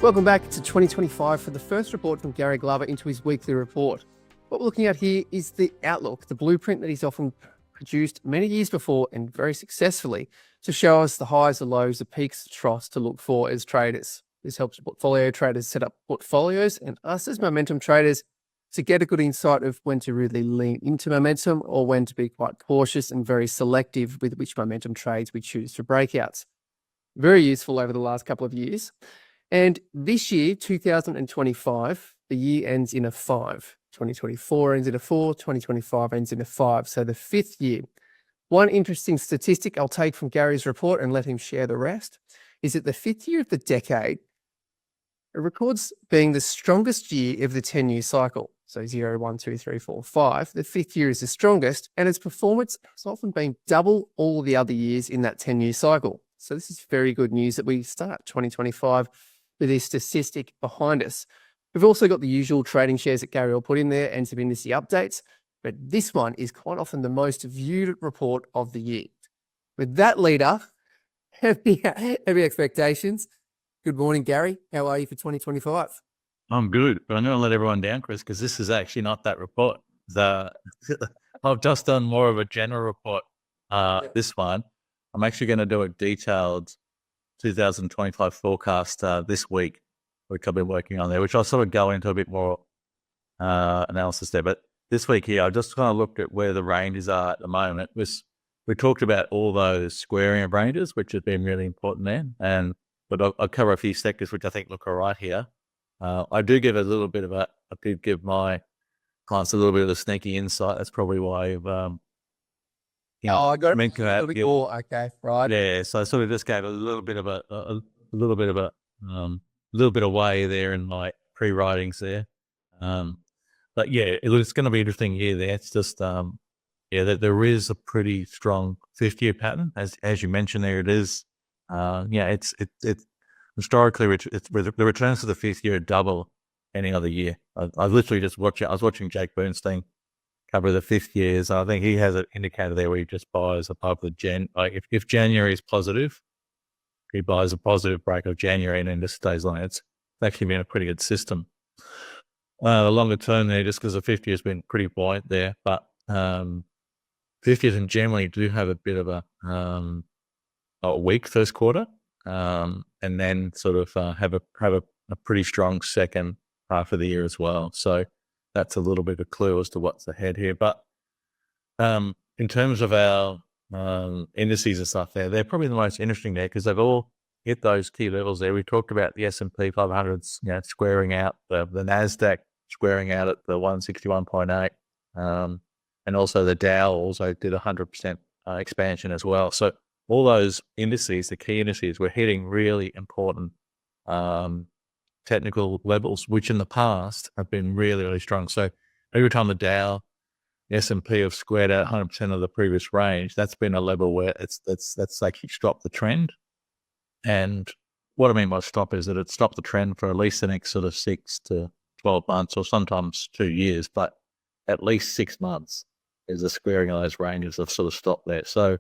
Welcome back to 2025 for the first report from Gary Glover into his weekly report. What we're looking at here is the outlook, the blueprint that he's often produced many years before and very successfully to show us the highs, the lows, the peaks, the troughs to look for as traders. This helps portfolio traders set up portfolios and us as momentum traders to get a good insight of when to really lean into momentum or when to be quite cautious and very selective with which momentum trades we choose for breakouts. Very useful over the last couple of years. And this year, 2025, the year ends in a 5. 2024 ends in a 4, 2025 ends in a 5. So the 5th year. One interesting statistic I'll take from Gary's report and let him share the rest is that the 5th year of the decade, it records being the strongest year of the 10-year cycle. So 0, 1, 2, 3, 4, 5. The 5th year is the strongest, and its performance has often been double all the other years in that 10-year cycle. So this is very good news that we start 2025 with this statistic behind us. We've also got the usual trading shares that Gary will put in there and some industry updates, but this one is quite often the most viewed report of the year. With that leader, heavy expectations. Good morning, Gary. How are you for 2025? I'm good, but I'm going to let everyone down, Chris, because this is actually not that report. I've just done more of a general report, this one. I'm actually going to do a detailed 2025 forecast this week, which I've been working on there, which I'll sort of go into a bit more analysis there. But this week here, I just kind of looked at where the ranges are at the moment. We talked about all those squaring of ranges, which has been really important there. But I'll cover a few sectors which I think look all right here. I did give my clients a little bit of a sneaky insight. That's probably why I got it. A little bit more. Okay, right. Yeah, so I sort of just gave a little bit of way there in my pre-writings there. But yeah, it's going to be an interesting year there. It's just that there is a pretty strong 50-year pattern, as you mentioned there. It is. It's historically the returns to the 5th year are double any other year. I literally just watched it. I was watching Jake Bernstein cover the 5th years. I think he has an indicator there where he just buys above the if January is positive, he buys a positive break of January and then just stays on it. It's actually been a pretty good system. The longer term there, just because the 5th year has been pretty buoyant there, but 5th years in generally do have a bit of a weak first quarter, and then sort of have a pretty strong second half of the year as well. So that's a little bit of a clue as to what's ahead here. But in terms of our indices and stuff there, they're probably the most interesting there because they've all hit those key levels there. We talked about the S&P 500's squaring out, the NASDAQ squaring out at the 161.8, and also the Dow also did 100% expansion as well. So all those indices, the key indices, were hitting really important technical levels, which in the past have been really, really strong. So every time the Dow, the S&P have squared out 100% of the previous range, that's been a level where that's actually stopped the trend. And what I mean by stop is that it stopped the trend for at least the next sort of 6 to 12 months or sometimes 2 years, but at least 6 months is the squaring of those ranges have sort of stopped there. So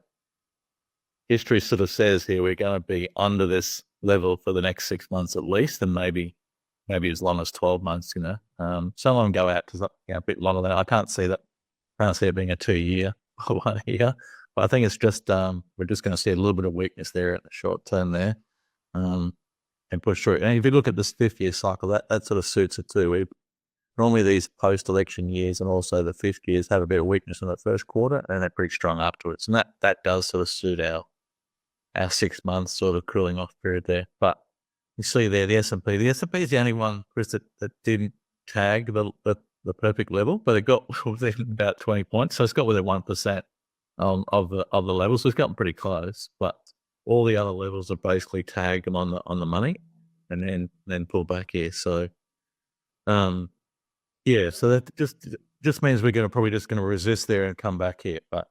history sort of says here we're going to be under this level for the next 6 months at least, and maybe as long as 12 months, some of them go out to a bit longer than that. I can't see it being a 2-year or 1 year, but I think it's just, we're just going to see a little bit of weakness there in the short term there, and push through. And if you look at this 5th year cycle, that sort of suits it too. Normally these post-election years and also the 5th years have a bit of weakness in the first quarter and they're pretty strong afterwards. And that does sort of suit our 6 months sort of cooling off period there. But you see there, the S&P is the only one, Chris, that didn't tag the perfect level, but it got within about 20 points. So it's got within 1% of the levels. So it's gotten pretty close, but all the other levels are basically tagged them on the money and then pull back here. So, so that just means we're probably just going to resist there and come back here. But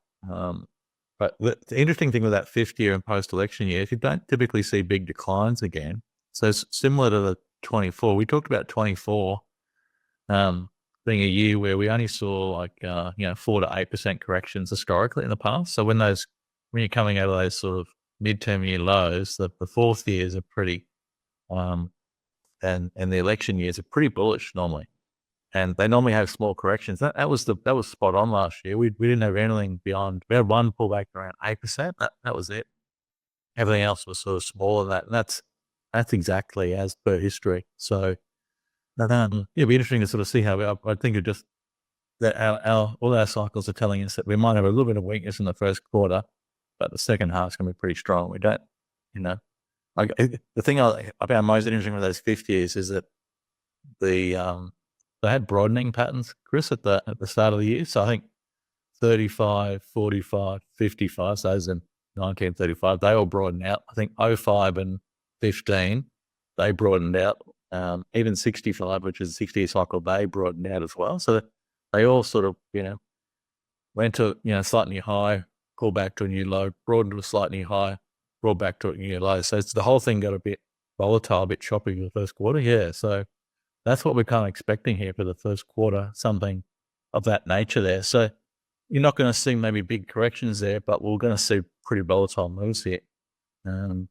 the interesting thing with that 5th year and post-election year is you don't typically see big declines again. So it's similar to the 24. We talked about 24 being a year where we only saw 4 to 8% corrections historically in the past. So when you're coming out of those sort of midterm year lows, the 4th years are pretty and the election years are pretty bullish normally. And they normally have small corrections. That was spot on last year. We didn't have anything beyond. We had one pullback around 8%. That was it. Everything else was sort of smaller than that. And that's exactly as per history. So it'll be interesting to sort of see how I think it just that all our cycles are telling us that we might have a little bit of weakness in the first quarter, but the second half is going to be pretty strong. We don't, the thing I found most interesting with those 50s is that they had broadening patterns, Chris, at the start of the year. So I think 35, 45, 55, so those in 1935, they all broadened out. I think 05 and 15, they broadened out. Even 65, which is a 60-year cycle, they broadened out as well. So they all sort of, went to, slightly high, pulled back to a new low, broadened to a slightly high, brought back to a new low. So the whole thing got a bit volatile, a bit choppy in the first quarter. Yeah. So that's what we're kind of expecting here for the first quarter, something of that nature there. So you're not going to see maybe big corrections there, but we're going to see pretty volatile moves here. And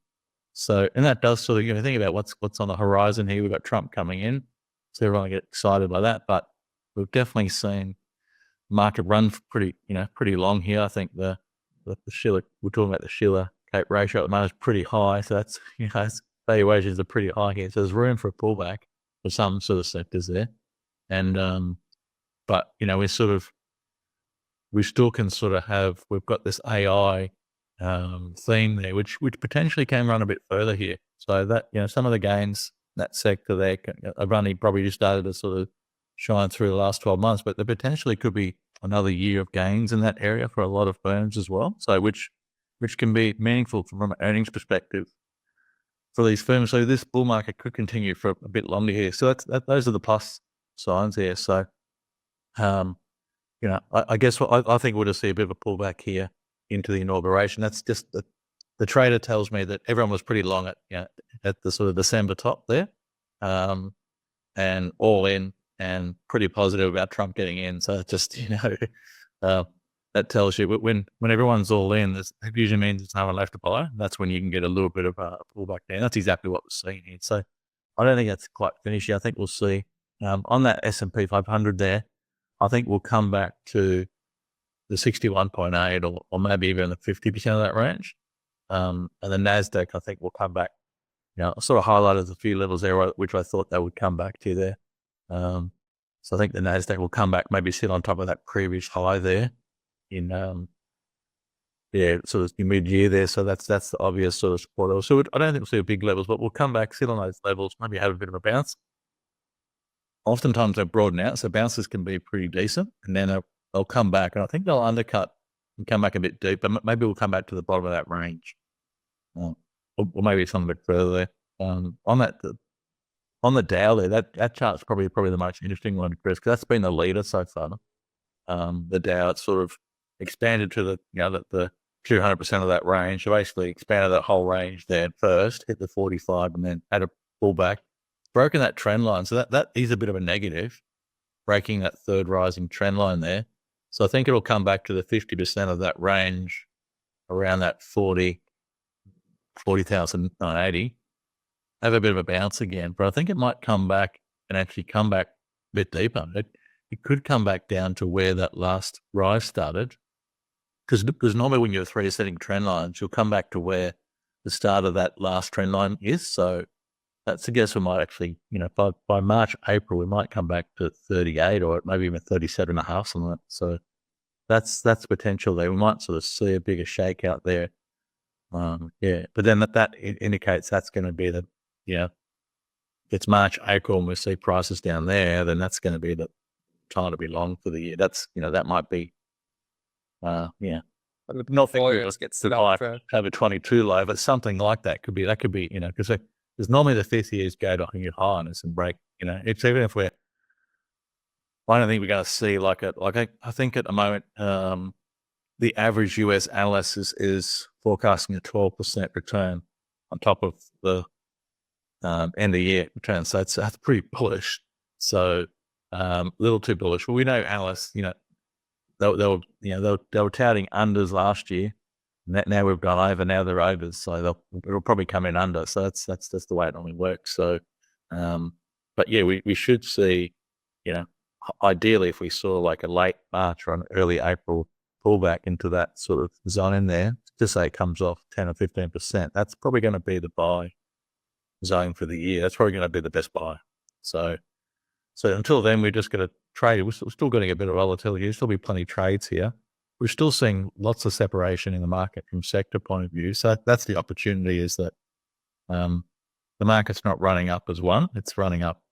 that does sort of, think about what's on the horizon here. We've got Trump coming in, so everyone get excited by that. But we've definitely seen market run for pretty long here. I think the Schiller, we're talking about the Schiller Ratio at the moment is pretty high. So that's, valuations are pretty high here. So there's room for a pullback for some sort of sectors there. And, but, we still can sort of have, we've got this AI theme there, which potentially can run a bit further here. So that, some of the gains, that sector there have only probably just started to sort of shine through the last 12 months, but there potentially could be another year of gains in that area for a lot of firms as well. So which can be meaningful from an earnings perspective for these firms. So this bull market could continue for a bit longer here. So those are the plus signs here. So, I guess I think we'll just see a bit of a pullback here into the inauguration. That's just the trader tells me that everyone was pretty long at the sort of December top there, and all in and pretty positive about Trump getting in. So just, that tells you when everyone's all in, it usually means there's no one left to buy. That's when you can get a little bit of a pullback down. That's exactly what we're seeing here. So I don't think that's quite finished yet. I think we'll see on that S&P 500 there, I think we'll come back to the 61.8 or maybe even the 50% of that range. And the NASDAQ, I think, will come back. I sort of highlighted a few levels there, which I thought they would come back to there. So I think the NASDAQ will come back, maybe sit on top of that previous high there in, sort of mid-year there. So that's the obvious sort of support. So I don't think we'll see big levels, but we'll come back, sit on those levels, maybe have a bit of a bounce. Oftentimes they broaden out, so bounces can be pretty decent, and then they'll come back, and I think they'll undercut and come back a bit deep, but maybe we'll come back to the bottom of that range, or maybe something a bit further there. On the Dow there, that chart's probably the most interesting one, Chris, because that's been the leader so far. The Dow, it's sort of expanded to the 200% of that range. So basically expanded that whole range there first, hit the 45, and then had a pullback. Broken that trend line. So that is a bit of a negative, breaking that third rising trend line there. So I think it'll come back to the 50% of that range around that 40,980. Have a bit of a bounce again, but I think it might come back and actually come back a bit deeper. It could come back down to where that last rise started. Because normally when you're 3 setting trend lines, you'll come back to where the start of that last trend line is. So that suggests we might actually, by March, April, we might come back to 38 or maybe even 37.5, something like that. So that's potential there. We might sort of see a bigger shakeout there. But then that indicates that's going to be if it's March, April, and we see prices down there, then that's going to be the time to be long for the year. That's, that might be, not Portfolios get stood up for have a 22 low, but something like that could be, because normally the 5th years go to a new high on us and break, it's even if I don't think we're going to see I think at the moment, the average US analyst is forecasting a 12% return on top of the end of year return. So that's pretty bullish. So a little too bullish. Well, we know analysts, they were touting unders last year. Now we've gone over. Now they're overs, so it'll probably come in under. So that's the way it normally works. So But yeah, we should see, you know, ideally if we saw like a late March or an early April pullback into that sort of zone there, to say it comes off 10 or 15%, that's probably going to be the buy zone for the year. That's probably going to be the best buy. So until then, we're just going to trade. We're still getting a bit of volatility. There'll still be plenty of trades here. We're still seeing lots of separation in the market from sector point of view. So that's the opportunity, is that the market's not running up as one, it's running up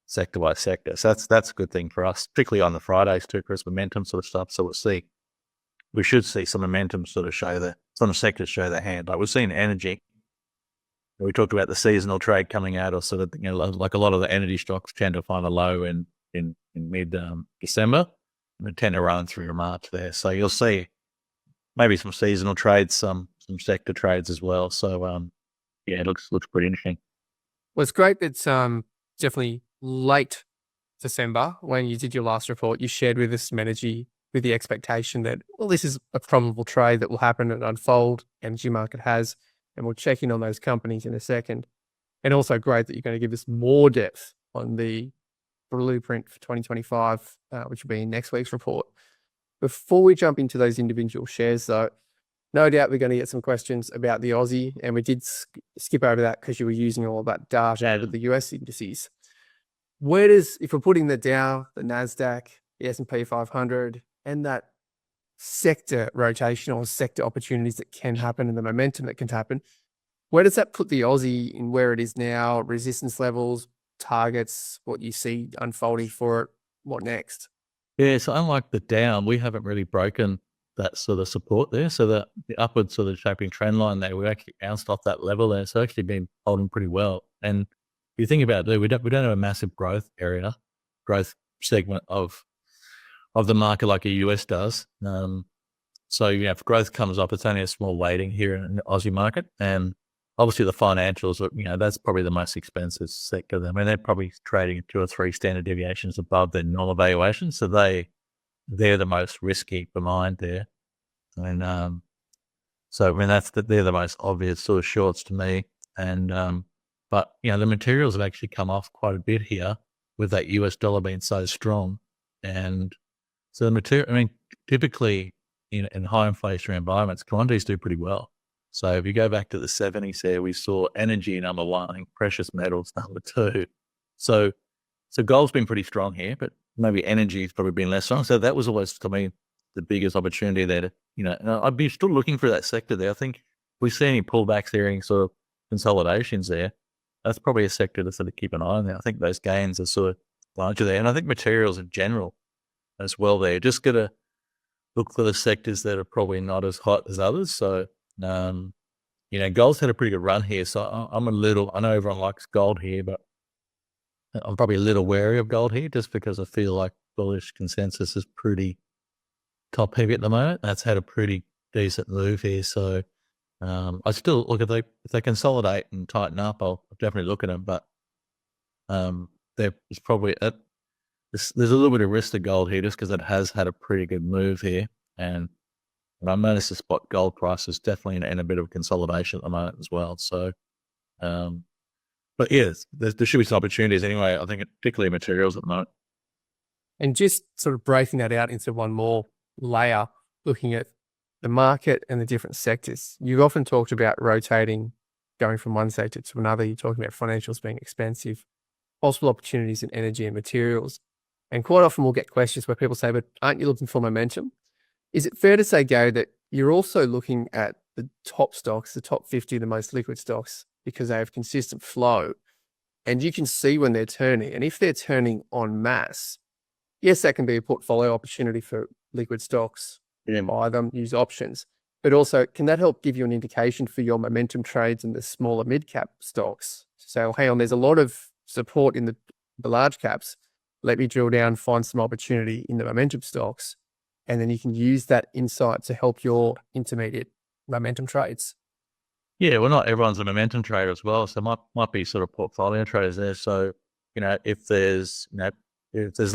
sector by sector. So that's a good thing for us, particularly on the Fridays too, because momentum sort of stuff. So we should see some momentum sort of some sectors show their hand. Like we've seen energy. We talked about the seasonal trade coming out, or sort of, like a lot of the energy stocks tend to find a low in mid December, and they tend to run through March there. So you'll see maybe some seasonal trades, some sector trades as well. So yeah, it looks pretty interesting. Well, it's great that definitely late December, when you did your last report, you shared with us some energy with the expectation that, well, this is a probable trade that will happen and unfold. Energy market has, and we'll check in on those companies in a second. And also great that you're going to give us more depth on the blueprint for 2025, which will be in next week's report. Before we jump into those individual shares, though, no doubt we're going to get some questions about the Aussie, and we did skip over that because you were using all of that data with the US indices. If we're putting the Dow, the NASDAQ, the S&P 500, and that sector rotation or sector opportunities that can happen and the momentum that can happen, where does that put the Aussie in where it is now? Resistance levels, targets, what you see unfolding for it, what next? Yeah, so unlike the Dow, we haven't really broken that sort of support there. So the upward sort of shaping trend line there, we actually bounced off that level there. So actually been holding pretty well. And if you think about it, we don't have a massive growth segment of the market like a US does. So if growth comes up, it's only a small weighting here in the Aussie market. And obviously the financials, that's probably the most expensive sector. I mean, they're probably trading 2 or 3 standard deviations above their normal valuation. So they're the most risky for mine there. And they're the most obvious sort of shorts to me. And but the materials have actually come off quite a bit here with that US dollar being so strong. And so the material, typically in high inflationary environments, commodities do pretty well. So if you go back to the 70s there, we saw energy number 1, precious metals number 2. So gold's been pretty strong here, but maybe energy's probably been less strong. So that was always, to me, the biggest opportunity there. And I'd be still looking for that sector there. I think if we see any pullbacks there, any sort of consolidations there, that's probably a sector to sort of keep an eye on there. I think those gains are sort of larger there. And I think materials in general as well there. Just got to look for the sectors that are probably not as hot as others. So, gold's had a pretty good run here. So I know everyone likes gold here, but I'm probably a little wary of gold here just because I feel like bullish consensus is pretty top heavy at the moment. That's had a pretty decent move here. So I still look if they consolidate and tighten up, I'll definitely look at them. But there's probably there's a little bit of risk to gold here just because it has had a pretty good move here. And I noticed the spot gold price is definitely in a bit of consolidation at the moment as well. So, but yeah, there should be some opportunities anyway. I think particularly materials at the moment. And just sort of breaking that out into one more layer, looking at the market and the different sectors. You've often talked about rotating, going from one sector to another. You're talking about financials being expensive, possible opportunities in energy and materials. And quite often we'll get questions where people say, but aren't you looking for momentum? Is it fair to say, Gary, that you're also looking at the top stocks, the top 50, the most liquid stocks, because they have consistent flow and you can see when they're turning? And if they're turning en masse, yes, that can be a portfolio opportunity for liquid stocks. Buy them, use options. But also, can that help give you an indication for your momentum trades in the smaller mid-cap stocks? So, well, hang on, there's a lot of support in the large caps. Let me drill down, find some opportunity in the momentum stocks. And then you can use that insight to help your intermediate momentum trades. Yeah, well, not everyone's a momentum trader as well. So might be sort of portfolio traders there. So, if there's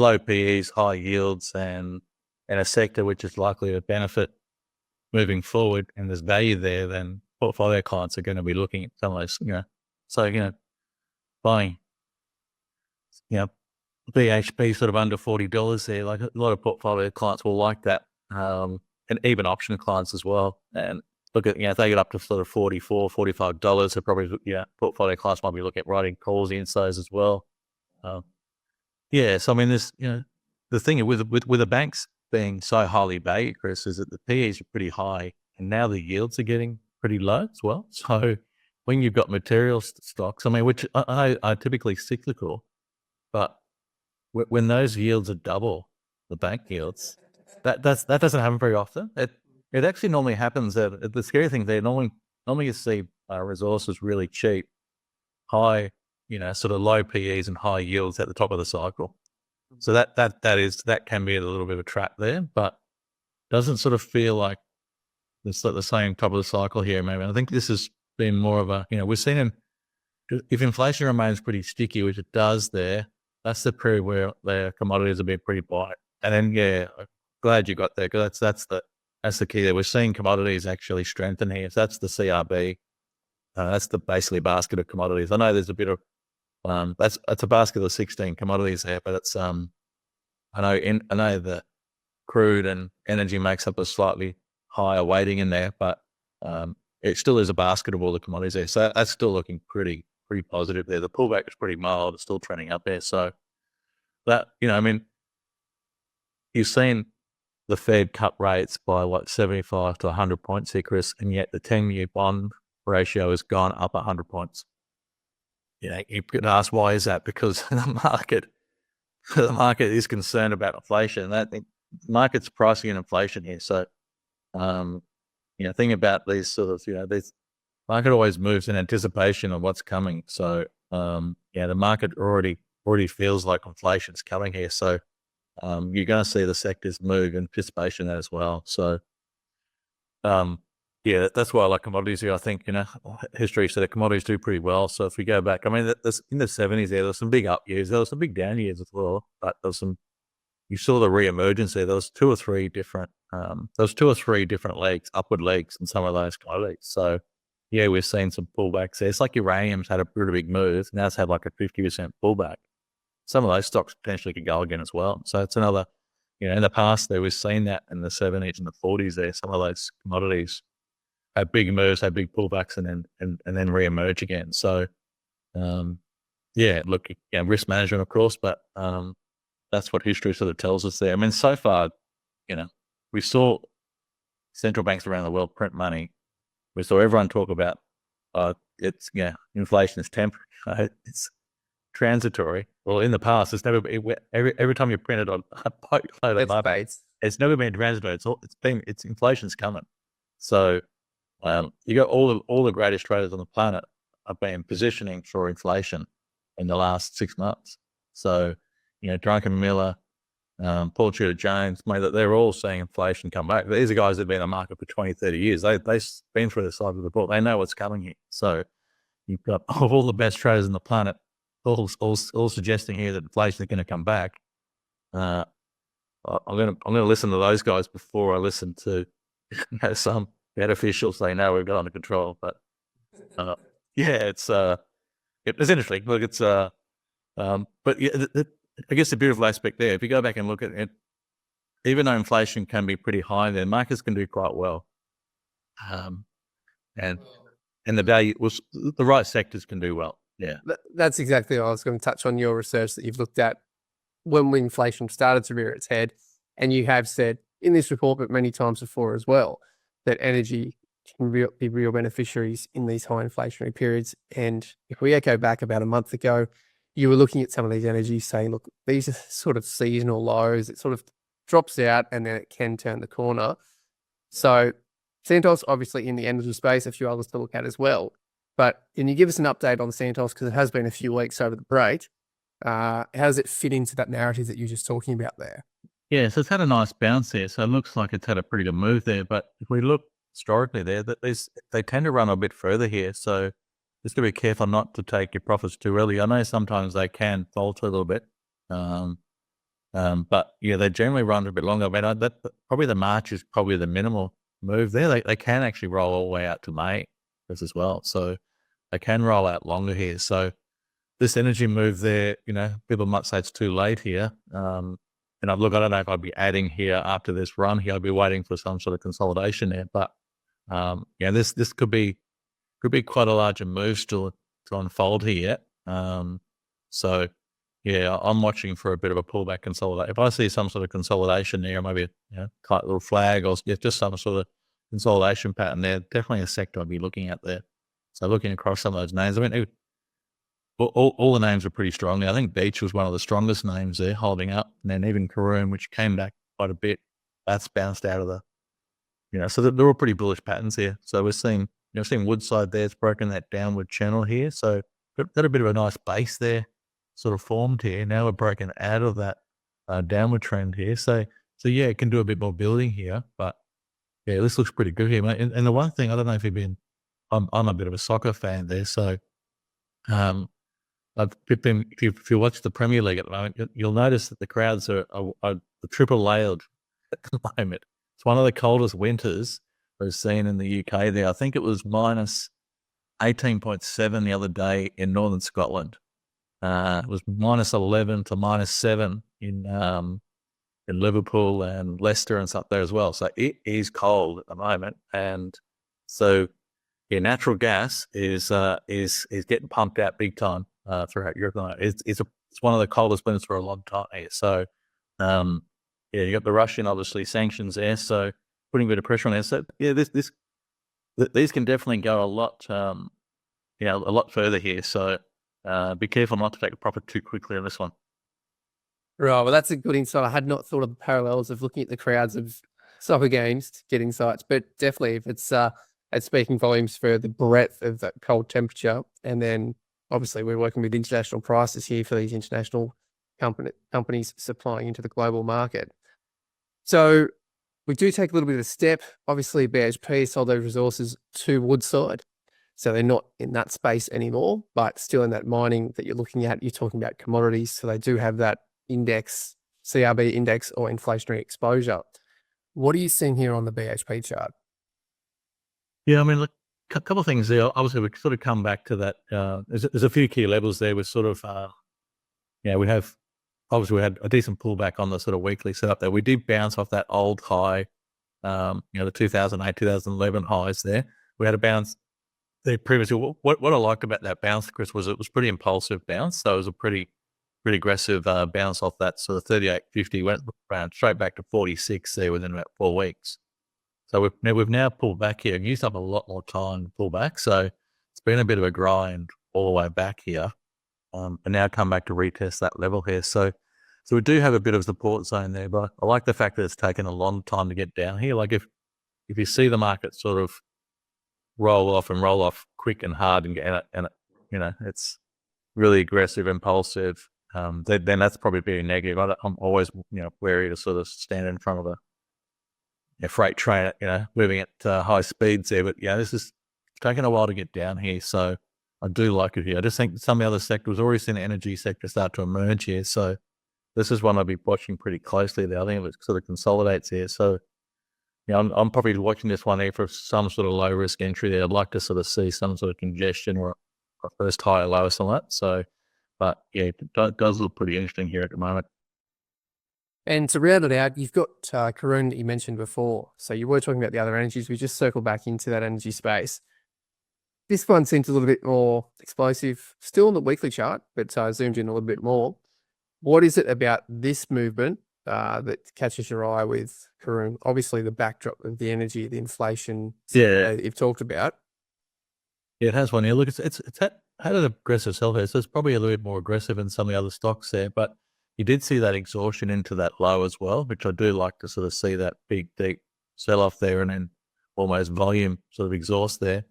low PEs, high yields, and a sector which is likely to benefit moving forward, and there's value there, then portfolio clients are going to be looking at some of those, buying BHP sort of under $40 there. Like a lot of portfolio clients will like that, and even option clients as well. And look at, if they get up to sort of $44, $45, so probably, portfolio clients might be looking at writing calls into those as well. So I mean, this, the thing with the banks being so highly valued, Chris, is that the PEs are pretty high, and now the yields are getting pretty low as well. So when you've got material stocks, I mean, which are typically cyclical, but when those yields are double the bank yields, that doesn't happen very often. It actually normally happens that the scary thing there, normally you see resources really cheap, high, sort of low PEs and high yields at the top of the cycle. So that can be a little bit of a trap there, but doesn't sort of feel like it's like the same top of the cycle here. Maybe I think this has been more of a, we've seen if inflation remains pretty sticky, which it does there, that's the period where the commodities have been pretty buoyant. And then, I'm glad you got there, because that's the key there. We're seeing commodities actually strengthen here. So that's the CRB. That's the basically basket of commodities. I know there's a bit of that's a basket of 16 commodities there, but it's I know the crude and energy makes up a slightly higher weighting in there, but it still is a basket of all the commodities there. So that's still looking pretty positive there. The pullback is pretty mild. It's still trending up there. So that, I mean, you've seen the Fed cut rates by 75 to 100 points here, Chris, and yet the 10-year bond ratio has gone up 100 points. You could ask, why is that? Because the market is concerned about inflation. The market's pricing in inflation here. So, think about these sort of, this market always moves in anticipation of what's coming. So, the market already feels like inflation's coming here. So, you're going to see the sectors move in anticipation of that as well. So, that's why I like commodities here. I think, history said that commodities do pretty well. So if we go back, I mean, in the 70s there was some big up years. There was some big down years as well. But you saw the re-emergence there. There was two or three different legs, upward legs in some of those commodities. So, we've seen some pullbacks there. It's like uranium's had a pretty big move. Now it's had like a 50% pullback. Some of those stocks potentially could go again as well. So it's another, in the past there, we've seen that in the 70s and the 40s there. Some of those commodities have big moves, have big pullbacks, and then re-emerge again. So, risk management, of course, but that's what history sort of tells us there. I mean, so far, we saw central banks around the world print money. We saw everyone talk about inflation is temporary, it's transitory. Well, in the past, it's never been. Every time you printed on a boatload of money, it's never been transitory. It's inflation's coming. So. You got all the greatest traders on the planet have been positioning for inflation in the last 6 months. So, Drunken Miller, Paul Tudor Jones, they're all seeing inflation come back. These are guys that have been in the market for 20, 30 years. They've been through the side of the book. They know what's coming here. So you've got all the best traders on the planet all suggesting here that inflation is going to come back. I'm going to listen to those guys before I listen to some Fed officials say, no, we've got under control. But it's interesting. Look, it's but I guess the beautiful aspect there, if you go back and look at it, even though inflation can be pretty high, then markets can do quite well. And the value was the right sectors can do well. Yeah, that's exactly what I was going to touch on. Your research that you've looked at when inflation started to rear its head, and you have said in this report, but many times before as well, that energy can be real beneficiaries in these high inflationary periods. And if we echo back about a month ago, you were looking at some of these energies saying, look, these are sort of seasonal lows. It sort of drops out and then it can turn the corner. So Santos, obviously in the energy space, a few others to look at as well. But can you give us an update on Santos? Because it has been a few weeks over the break. How does it fit into that narrative that you're just talking about there? Yeah, so it's had a nice bounce there. So it looks like it's had a pretty good move there. But if we look historically there, they tend to run a bit further here. So just to be careful not to take your profits too early. I know sometimes they can falter a little bit. But they generally run a bit longer. I mean, probably the March is probably the minimal move there. They can actually roll all the way out to May as well. So they can roll out longer here. So this energy move there, people might say it's too late here. And I don't know if I'd be adding here after this run here. I'd be waiting for some sort of consolidation there. But this could be quite a larger move still to unfold here. So yeah, I'm watching for a bit of a pullback consolidation. If I see some sort of consolidation there, maybe a tight little flag or just some sort of consolidation pattern there, definitely a sector I'd be looking at there. So looking across some of those names, I mean, all the names are pretty strong. I think Beach was one of the strongest names there, holding up, and then even Karoon, which came back quite a bit, that's bounced out of the, so they're all pretty bullish patterns here. So we're seeing, seeing Woodside there, it's broken that downward channel here. So got a bit of a nice base there, sort of formed here. Now we're broken out of that downward trend here. So yeah, it can do a bit more building here, but yeah, this looks pretty good here, mate. And the one thing, I don't know if you've been, I'm a bit of a soccer fan there, so if you watch the Premier League at the moment, you'll notice that the crowds are the triple layered at the moment. It's one of the coldest winters we've seen in the UK there. I think it was minus 18.7 the other day in northern Scotland. It was minus 11 to minus 7 in Liverpool and Leicester and stuff there as well. So it is cold at the moment, and so yeah, natural gas is getting pumped out big time throughout Europe. It's one of the coldest winters for a long time here. So yeah, you got the Russian obviously sanctions there, so putting a bit of pressure on there. So yeah, these can definitely go a lot further here. So be careful not to take a profit too quickly on this one. Right. Well, that's a good insight. I had not thought of the parallels of looking at the crowds of soccer games to get insights, but definitely if it's speaking volumes for the breadth of that cold temperature. And then obviously we're working with international prices here for these international companies supplying into the global market. So we do take a little bit of a step. Obviously BHP sold those resources to Woodside. So they're not in that space anymore, but still in that mining that you're looking at, you're talking about commodities. So they do have that index, CRB index or inflationary exposure. What are you seeing here on the BHP chart? Yeah, I mean, look, a couple of things there. Obviously, we sort of come back to that. There's a few key levels there. We're sort of, we had a decent pullback on the sort of weekly setup there. We did bounce off that old high, the 2008, 2011 highs there. We had a bounce there previously. What I liked about that bounce, Chris, was it was pretty impulsive bounce. So it was a pretty aggressive bounce off that sort of 38.50, went around straight back to 46 there within about 4 weeks. So we've now pulled back here and used up a lot more time to pull back. So it's been a bit of a grind all the way back here, and now come back to retest that level here. So we do have a bit of support zone there, but I like the fact that it's taken a long time to get down here. Like if you see the market sort of roll off quick and hard and it's really aggressive, impulsive, then that's probably being negative. I'm always wary to sort of stand in front of a freight train, moving at high speeds there. But yeah, this is taking a while to get down here. So I do like it here. I just think some of the other sectors, already seen the energy sector start to emerge here. So this is one I'll be watching pretty closely there. I think it sort of consolidates here. So I'm probably watching this one here for some sort of low risk entry there. I'd like to sort of see some sort of congestion or a first high or lowest on that. So, but yeah, it does look pretty interesting here at the moment. And to round it out, you've got Karoon that you mentioned before. So you were talking about the other energies. We just circle back into that energy space. This one seems a little bit more explosive, still on the weekly chart, but zoomed in a little bit more. What is it about this movement that catches your eye with Karoon? Obviously, the backdrop of the energy, the inflation you've talked about. Yeah, it has one here. Look, it's had an aggressive sell here, so it's probably a little bit more aggressive than some of the other stocks there, but you did see that exhaustion into that low as well, which I do like to sort of see that big, deep sell-off there and then almost volume sort of exhaust there.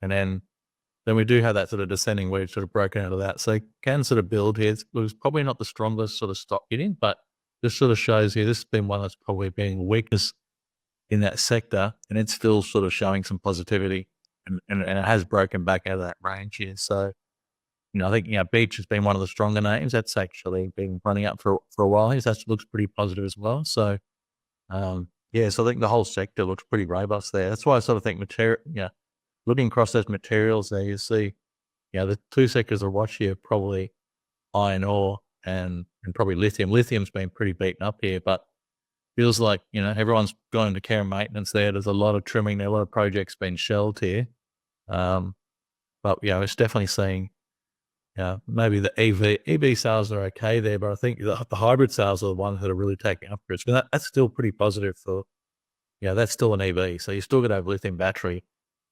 And then we do have that sort of descending wedge sort of broken out of that. So it can sort of build here. It was probably not the strongest sort of stock getting, but this sort of shows here, this has been one that's probably been weakest in that sector, and it's still sort of showing some positivity and it has broken back out of that range here. So, I think, Beach has been one of the stronger names. That's actually been running up for a while. That looks pretty positive as well. So, so I think the whole sector looks pretty robust there. That's why I sort of think looking across those materials there, you see the two sectors to watch here are probably iron ore and probably lithium. Lithium's been pretty beaten up here, but feels like, everyone's going to care and maintenance there. There's a lot of trimming there, a lot of projects being shelved here. But it's definitely seeing, maybe the EV sales are okay there, but I think the hybrid sales are the ones that are really taking upwards. But that's still pretty positive for, that's still an EV. So you still got to have lithium battery,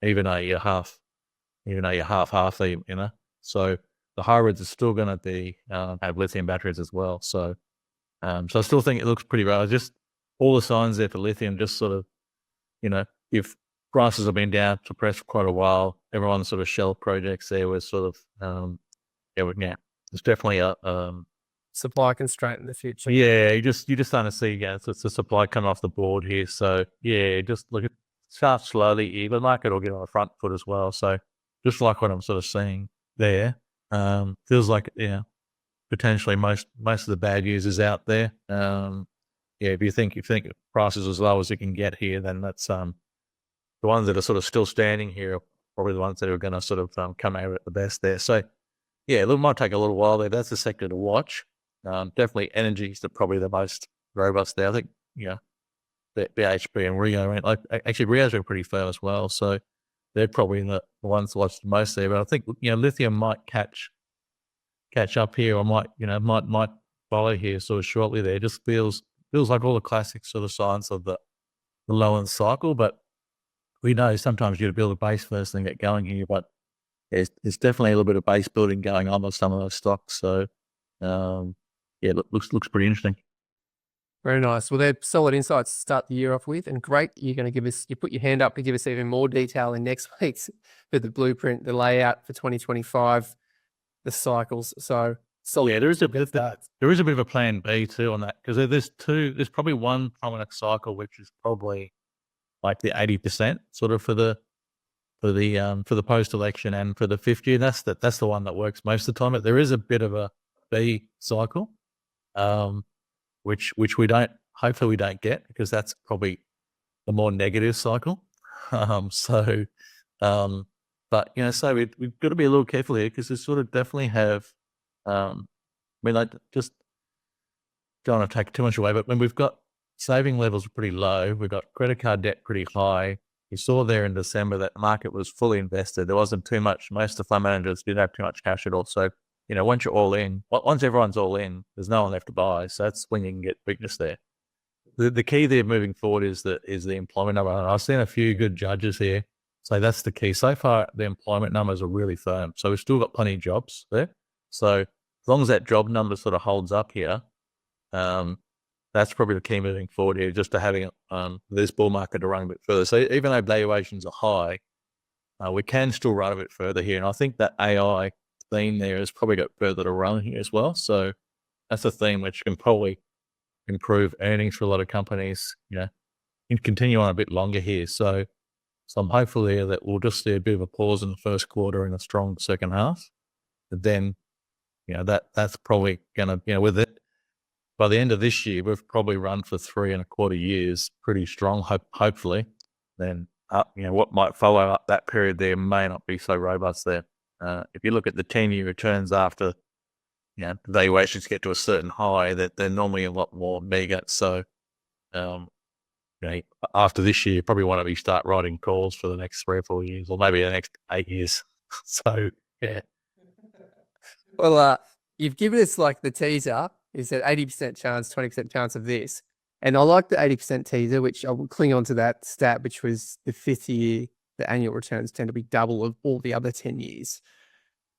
even though you're half, So the hybrids are still going to be have lithium batteries as well. So, so I still think it looks pretty well. Just all the signs there for lithium, just sort of, if prices have been down suppressed for quite a while, everyone's sort of shell projects there was sort of, there's definitely a Supply constraint in the future. yeah, you're just starting to see, it's the supply coming off the board here. So just look at start slowly here. The market will get on the front foot as well. So just like what I'm sort of seeing there, feels like potentially most of the bad news is out there. If you think prices as low as you can get here, then that's the ones that are sort of still standing here are probably the ones that are going to sort of come out at the best there. So it might take a little while there. That's the sector to watch. Definitely energy is probably the most robust there. I think, BHP and Rio, actually Rio's been pretty firm as well. So they're probably the ones to watch the most there. But I think, lithium might catch up here, or might follow here sort of shortly there. It just feels like all the classic sort of signs of the low end cycle. But we know sometimes you got to build a base first and get going here. But there's definitely a little bit of base building going on with some of those stocks. So, looks pretty interesting. Very nice. Well, they're solid insights to start the year off with, and great. You're going to you put your hand up to give us even more detail in next week's for the blueprint, the layout for 2025, the cycles. So solid. There is a bit of a plan B too on that, because there's probably one prominent cycle which is probably like the 80% sort of for the post election and for the 50. That's the one that works most of the time. But there is a bit of a B cycle, which hopefully we don't get, because that's probably the more negative cycle. But so we've got to be a little careful here, because we sort of definitely have, just don't want to take too much away, but when we've got saving levels pretty low, we've got credit card debt pretty high. You saw there in December that the market was fully invested. There wasn't too much. Most of the fund managers didn't have too much cash at all. So, once you're all in, once everyone's all in, there's no one left to buy. So that's when you can get weakness there. The key there moving forward is the employment number. And I've seen a few good judges here. So that's the key. So far, the employment numbers are really firm. So we've still got plenty of jobs there. So as long as that job number sort of holds up here, that's probably the key moving forward here, just to having this bull market to run a bit further. So even though valuations are high, we can still run a bit further here. And I think that AI theme there has probably got further to run here as well. So that's a theme which can probably improve earnings for a lot of companies, and continue on a bit longer here. So I'm hopeful there that we'll just see a bit of a pause in the first quarter and a strong second half. But then, that's probably going to, with it, by the end of this year, we've probably run for 3.25 years pretty strong, hopefully. Then, what might follow up that period there may not be so robust there. If you look at the 10-year returns after, the valuations get to a certain high, that they're normally a lot more meager. So, after this year, you probably want to start writing calls for the next 3 or 4 years, or maybe the next 8 years. So, yeah. Well, you've given us like the teaser. You said 80% chance, 20% chance of this. And I like the 80% teaser, which I will cling on to that stat, which was the 5th year, the annual returns tend to be double of all the other 10 years.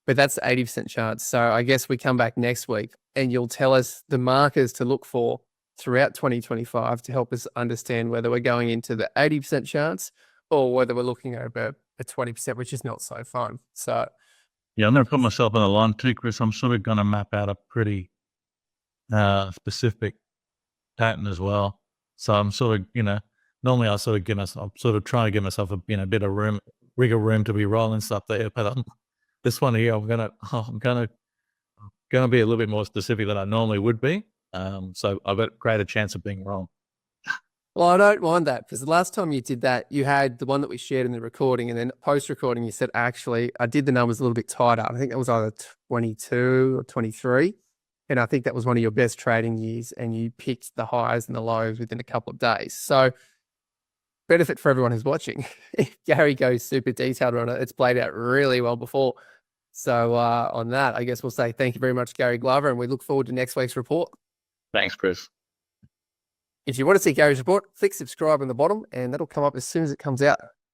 But that's the 80% chance. So I guess we come back next week and you'll tell us the markers to look for throughout 2025 to help us understand whether we're going into the 80% chance or whether we're looking over a 20%, which is not so fun. So, I'm going to put myself on the line too, Chris. I'm sort of going to map out a pretty specific pattern as well. So I'm sort of, normally I'm sort of trying to give myself a bit of wiggle room to be rolling stuff there. But this one here, I'm gonna be a little bit more specific than I normally would be. So I've got a greater chance of being wrong. Well, I don't mind that because the last time you did that, you had the one that we shared in the recording, and then post-recording, you said, actually, I did the numbers a little bit tighter. I think that was either 22 or 23. And I think that was one of your best trading years, and you picked the highs and the lows within a couple of days. So benefit for everyone who's watching. If Gary goes super detailed on it, it's played out really well before. So on that, I guess we'll say thank you very much, Gary Glover, and we look forward to next week's report. Thanks, Chris. If you want to see Gary's report, click subscribe on the bottom, and that'll come up as soon as it comes out.